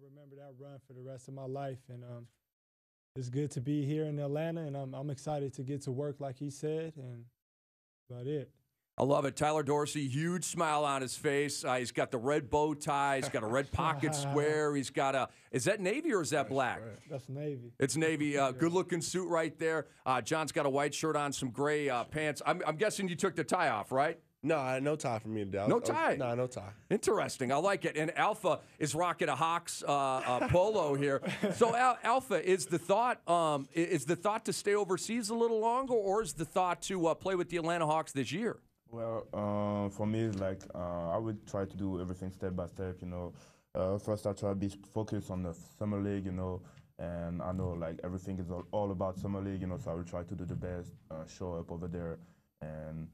remember that run for the rest of my life. And it's good to be here in Atlanta, and I'm excited to get to work, like he said, and about it. I love it. Tyler Dorsey, huge smile on his face. He's got the red bow tie. He's got a red pocket square. He's got a – is that Navy or is that black? That's Navy. It's Navy. Good-looking suit right there. John's got a white shirt on, some gray pants. I'm guessing you took the tie off, right? No, no tie for me today. No tie? No, no tie. Interesting. I like it. And Alpha is rocking a Hawks polo here. So, Alpha, is the thought to stay overseas a little longer, or is the thought to play with the Atlanta Hawks this year? Well, for me, it's like I would try to do everything step by step, you know. First, I try to be focused on the summer league, you know, and I know like everything is all about summer league, you know, so I will try to do the best, show up over there, and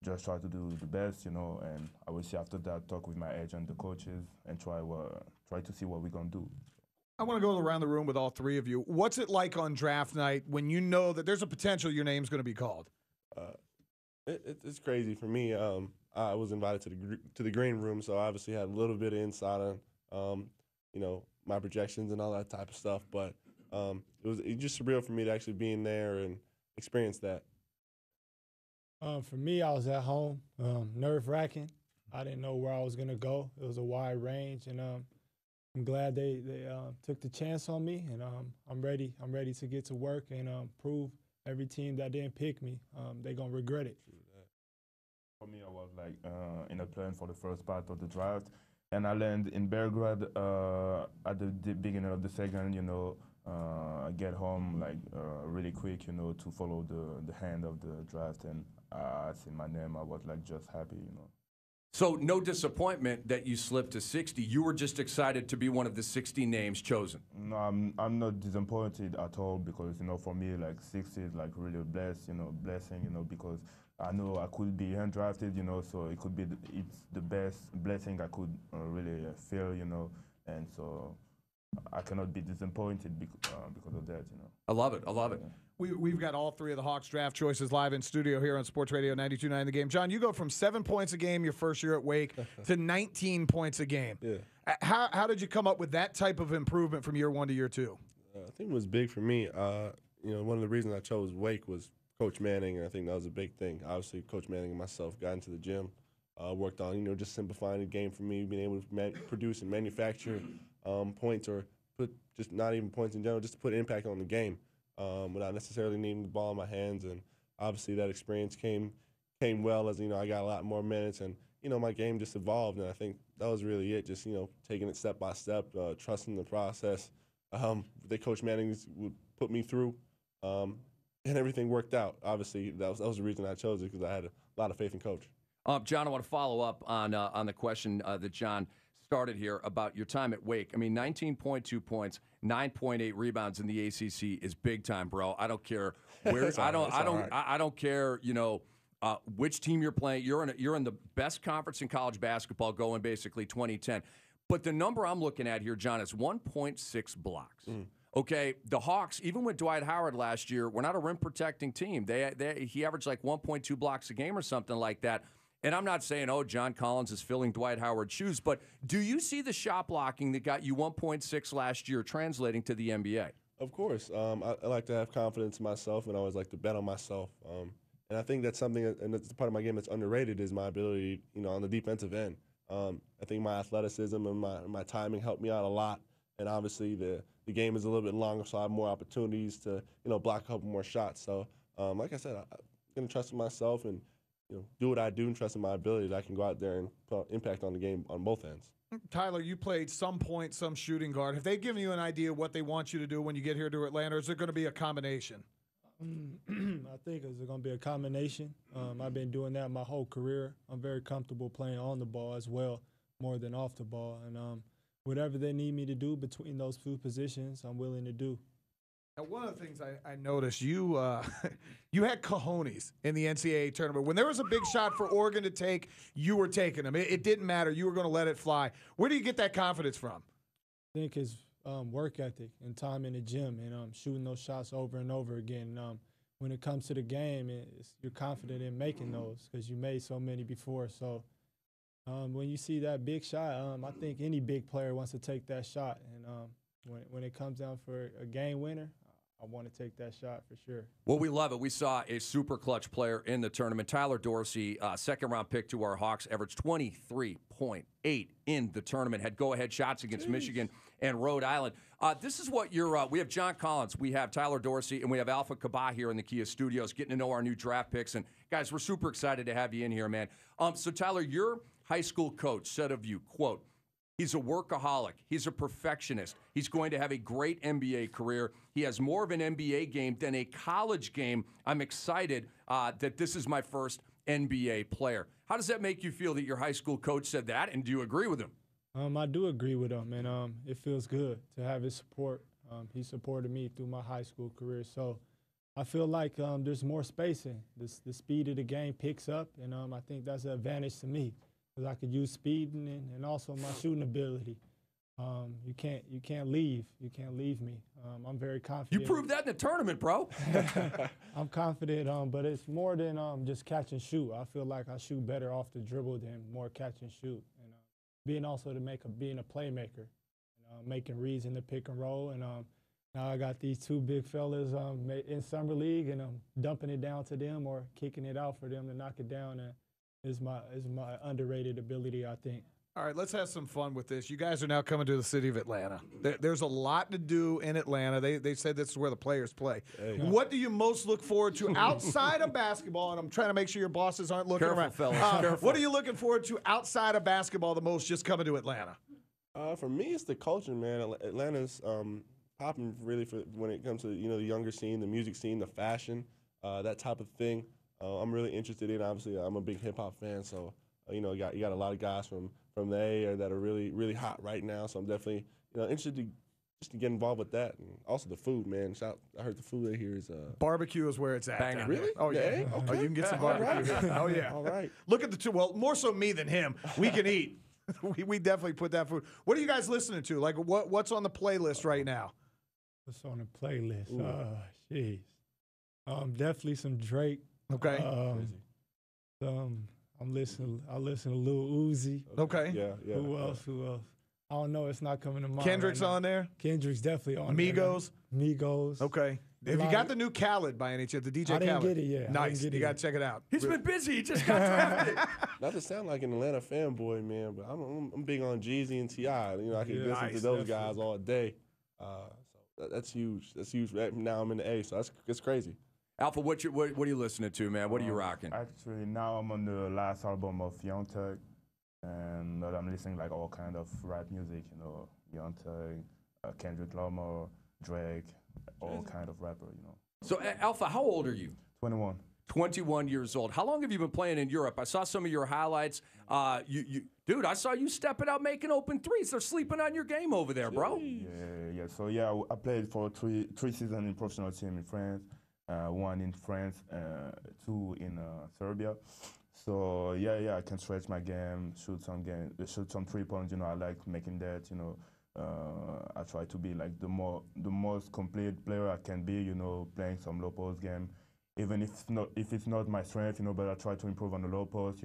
just try to do the best, you know, and I will see after that, talk with my agent, the coaches, and try to see what we're going to do. I want to go around the room with all three of you. What's it like on draft night when you know that there's a potential your name's going to be called? It's crazy for me. I was invited to the green room, so I obviously had a little bit of insight on, you know, my projections and all that type of stuff. But it's just surreal for me to actually be in there and experience that. For me, I was at home, nerve-wracking. I didn't know where I was gonna go. It was a wide range, and I'm glad they took the chance on me, and I'm ready. I'm ready to get to work and prove every team that didn't pick me, they're going to regret it. For me, I was like in a plan for the first part of the draft, and I landed in Belgrade at the beginning of the second, you know, get home like really quick, you know, to follow the hand of the draft, and I see my name, I was like just happy, you know. So no disappointment that you slipped to 60. You were just excited to be one of the 60 names chosen. No, I'm not disappointed at all because, you know, for me, like 60 is like really a blessing, you know, because I know I could be undrafted, you know, so it could be it's the best blessing I could really feel, you know, and so I cannot be disappointed because of that, you know. I love it. I love it. We've got all three of the Hawks draft choices live in studio here on Sports Radio 92.9 The Game. John, you go from 7 points a game your first year at Wake to 19 points a game. Yeah. How did you come up with that type of improvement from year one to year two? I think it was big for me. You know, one of the reasons I chose Wake was Coach Manning, and I think that was a big thing. Obviously, Coach Manning and myself got into the gym, worked on, you know, just simplifying the game for me, being able to produce and manufacture points, or put just not even points in general, just to put impact on the game. Without necessarily needing the ball in my hands, and obviously that experience came well as, you know, I got a lot more minutes, and, you know, my game just evolved, and I think that was really it, just, you know, taking it step by step, trusting the process that Coach Manning would put me through, and everything worked out. Obviously, that was the reason I chose it, because I had a lot of faith in Coach. John, I want to follow up on the question that John started here about your time at Wake. I mean, 19.2 points, 9.8 rebounds in the ACC is big time, bro. I don't care where. I don't care. You know, which team you're playing. You're in the best conference in college basketball, going basically 2010. But the number I'm looking at here, John, is 1.6 blocks. Okay, the Hawks, even with Dwight Howard last year, were not a rim protecting team. He averaged like 1.2 blocks a game or something like that. And I'm not saying, oh, John Collins is filling Dwight Howard's shoes, but do you see the shot blocking that got you 1.6 last year translating to the NBA? Of course. I like to have confidence in myself, and I always like to bet on myself. And I think that's something, and that's the part of my game that's underrated, is my ability, you know, on the defensive end. I think my athleticism and my timing helped me out a lot. And obviously the game is a little bit longer, so I have more opportunities to, you know, block a couple more shots. So, like I said, I'm going to trust in myself and, you know, do what I do and trust in my ability that I can go out there and put impact on the game on both ends. Tyler, you played some point, some shooting guard. Have they given you an idea what they want you to do when you get here to Atlanta, or is it going to be a combination? I think it's going to be a combination. I've been doing that my whole career. I'm very comfortable playing on the ball as well, more than off the ball. And whatever they need me to do between those two positions, I'm willing to do. Now, one of the things I noticed, you you had cojones in the NCAA tournament. When there was a big shot for Oregon to take, you were taking them. It didn't matter. You were going to let it fly. Where do you get that confidence from? I think it's work ethic and time in the gym and shooting those shots over and over again. When it comes to the game, you're confident in making those because you made so many before. So When you see that big shot, I think any big player wants to take that shot. And when it comes down for a game winner, I want to take that shot for sure. Well, we love it. We saw a super clutch player in the tournament. Tyler Dorsey, second-round pick to our Hawks, averaged 23.8 in the tournament. Had go-ahead shots against Michigan and Rhode Island. This is what we have John Collins, we have Tyler Dorsey, and we have Alpha Kaba here in the Kia studios getting to know our new draft picks. And, guys, we're super excited to have you in here, man. So, Tyler, your high school coach said of you, quote, he's a workaholic. He's a perfectionist. He's going to have a great NBA career. He has more of an NBA game than a college game. I'm excited that this is my first NBA player. How does that make you feel that your high school coach said that, and do you agree with him? I do agree with him, and it feels good to have his support. He supported me through my high school career, so I feel like there's more spacing. The speed of the game picks up, and I think that's an advantage to me. I could use speed and also my shooting ability. You can't leave me. I'm very confident. You proved that in the tournament, bro. I'm confident, but it's more than just catch and shoot. I feel like I shoot better off the dribble than more catch and shoot. And being a playmaker, making reads in the pick and roll. And now I got these two big fellas in summer league, and I'm dumping it down to them or kicking it out for them to knock it down. And is my underrated ability, I think. All right, let's have some fun with this. You guys are now coming to the city of Atlanta. There's a lot to do in Atlanta. They said this is where the players play. Hey. What do you most look forward to outside of basketball? And I'm trying to make sure your bosses aren't looking around. Fellas. Careful. What are you looking forward to outside of basketball the most just coming to Atlanta? For me, it's the culture, man. Atlanta's popping really when it comes to the younger scene, the music scene, the fashion, that type of thing. I'm really interested in. Obviously, I'm a big hip hop fan, so you got a lot of guys from the A that are really really hot right now. So I'm definitely interested to get involved with that, and also the food, man. I heard the food here is barbecue is where it's at. Banging. Really? Oh yeah. Okay. Oh, you can get some barbecue. Right. Oh yeah. All right. Look at the two. Well, more so me than him. We can eat. we definitely put that food. What are you guys listening to? Like what's on the playlist right now? What's on the playlist? Oh, jeez. Definitely some Drake. Okay. I listen to Lil Uzi. Okay. Yeah. Who else? I don't know. It's not coming to mind. Kendrick's right now. on there. Kendrick's definitely on Migos. there. Migos. Okay. Have you got the new Khaled by any chance? The DJ I didn't Khaled? get it yet. Nice. You got to check it out. He's been busy. He just got drafted. Not to sound like an Atlanta fanboy, man, but I'm big on Jeezy and T.I. I can listen to those guys all day. So that's huge. That's huge. Right now I'm in the A, so it's crazy. Alpha, what are you listening to, man? What are you rocking? Actually, now I'm on the last album of Young Thug, and I'm listening like all kind of rap music, Young Thug, Kendrick Lamar, Drake, all kind of rapper, So, Alpha, how old are you? 21. 21 years old. How long have you been playing in Europe? I saw some of your highlights. Dude, I saw you stepping out making open threes. They're sleeping on your game over there, bro. Yeah. So, I played for three seasons in professional team in France. One in France, two in Serbia. So I can stretch my game, shoot some 3 points. I like making that. I try to be like the most complete player I can be. Playing some low post game, even if it's not my strength. But I try to improve on the low post.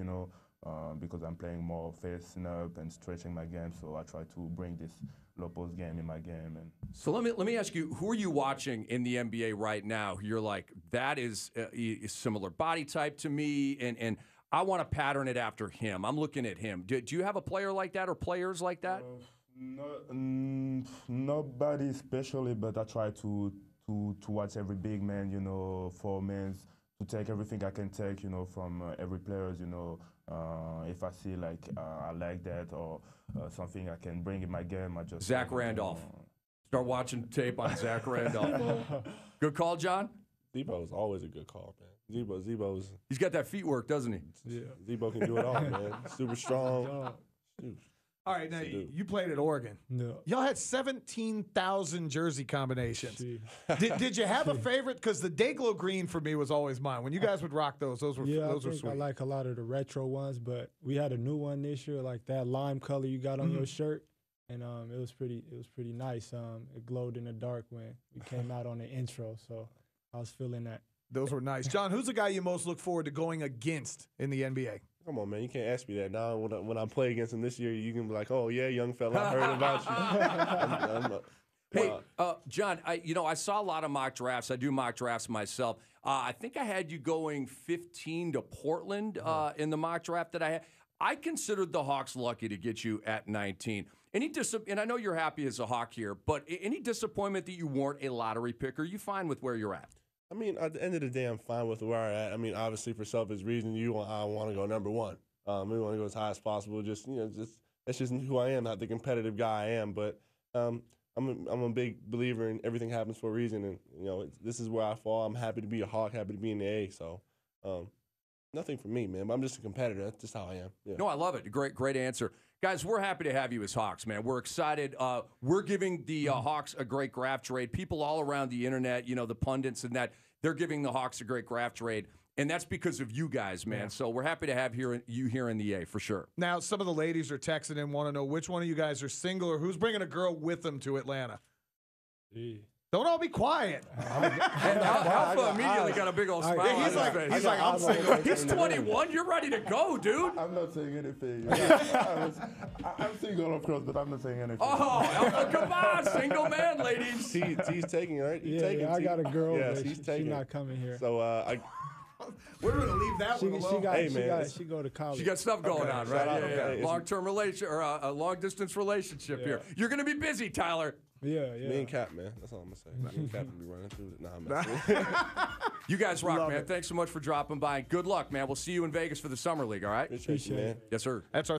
Because I'm playing more facing up and stretching my game. So I try to bring this low post game in my game. And so let me ask you, who are you watching in the NBA right now? You're like, that is a similar body type to me, and I want to pattern it after him. I'm looking at him. Do you have a player like that or players like that? Nobody especially, but I try to watch every big man, 4 men, to take everything I can take, from every players, if I see like I like that or something I can bring in my game, I just Zach Randolph. Start watching tape on Zach Randolph. Good call, John? Zebo's always a good call, man. Zebo's. He's got that feet work, doesn't he? Yeah. Zebo can do it all, man. Super strong. All right, now you played at Oregon. No. Y'all had 17,000 jersey combinations. Did you have a favorite? Because the Dayglow green for me was always mine. When you guys would rock those were sweet. I like a lot of the retro ones, but we had a new one this year, like that lime color you got on your shirt, and it was pretty nice. It glowed in the dark when we came out on the intro, so I was feeling that. Those were nice. John, who's the guy you most look forward to going against in the NBA? Come on, man. You can't ask me that now. When I play against him this year, you can be like, "Oh yeah, young fella, I heard about you." Hey, John, I saw a lot of mock drafts. I do mock drafts myself. I think I had you going 15 to Portland in the mock draft that I had. I considered the Hawks lucky to get you at 19. And I know you're happy as a Hawk here, but any disappointment that you weren't a lottery pick? Are you fine with where you're at? I mean, at the end of the day, I'm fine with where I'm at. I mean, obviously, for selfish reasons, I want to go number one. We want to go as high as possible. That's just who I am, not the competitive guy I am. But I'm a big believer in everything happens for a reason, and this is where I fall. I'm happy to be a Hawk, happy to be in the A. So, nothing for me, man. But I'm just a competitor. That's just how I am. Yeah. No, I love it. Great answer. Guys, we're happy to have you as Hawks, man. We're excited. We're giving the Hawks a great draft trade. People all around the internet, the pundits and that, they're giving the Hawks a great draft trade. And that's because of you guys, man. Yeah. So we're happy to have you here in the A for sure. Now, some of the ladies are texting and want to know which one of you guys are single or who's bringing a girl with them to Atlanta. Gee. Don't all be quiet. Alpha immediately got a big old smile on his face. He's like, I'm single. He's 21. You're ready to go, dude. I'm not saying anything. I'm single, of course, but I'm not saying anything. Oh, Alpha, come on, single man, ladies. He's taking, right? Yeah, I got a girl, yeah, but she's she's not coming here. So we're going to leave that one alone. She go to college. She got stuff going on, right? Yeah. Long-term relation or a long-distance relationship here. You're going to be busy, Tyler. Yeah. Me and Cap, man. That's all I'm gonna say. Me and Cap will be running through it. Nah, I'm messing. You guys rock, man. Thanks so much for dropping by. Good luck, man. We'll see you in Vegas for the Summer League, all right? Appreciate you, man. Yes, sir. That's our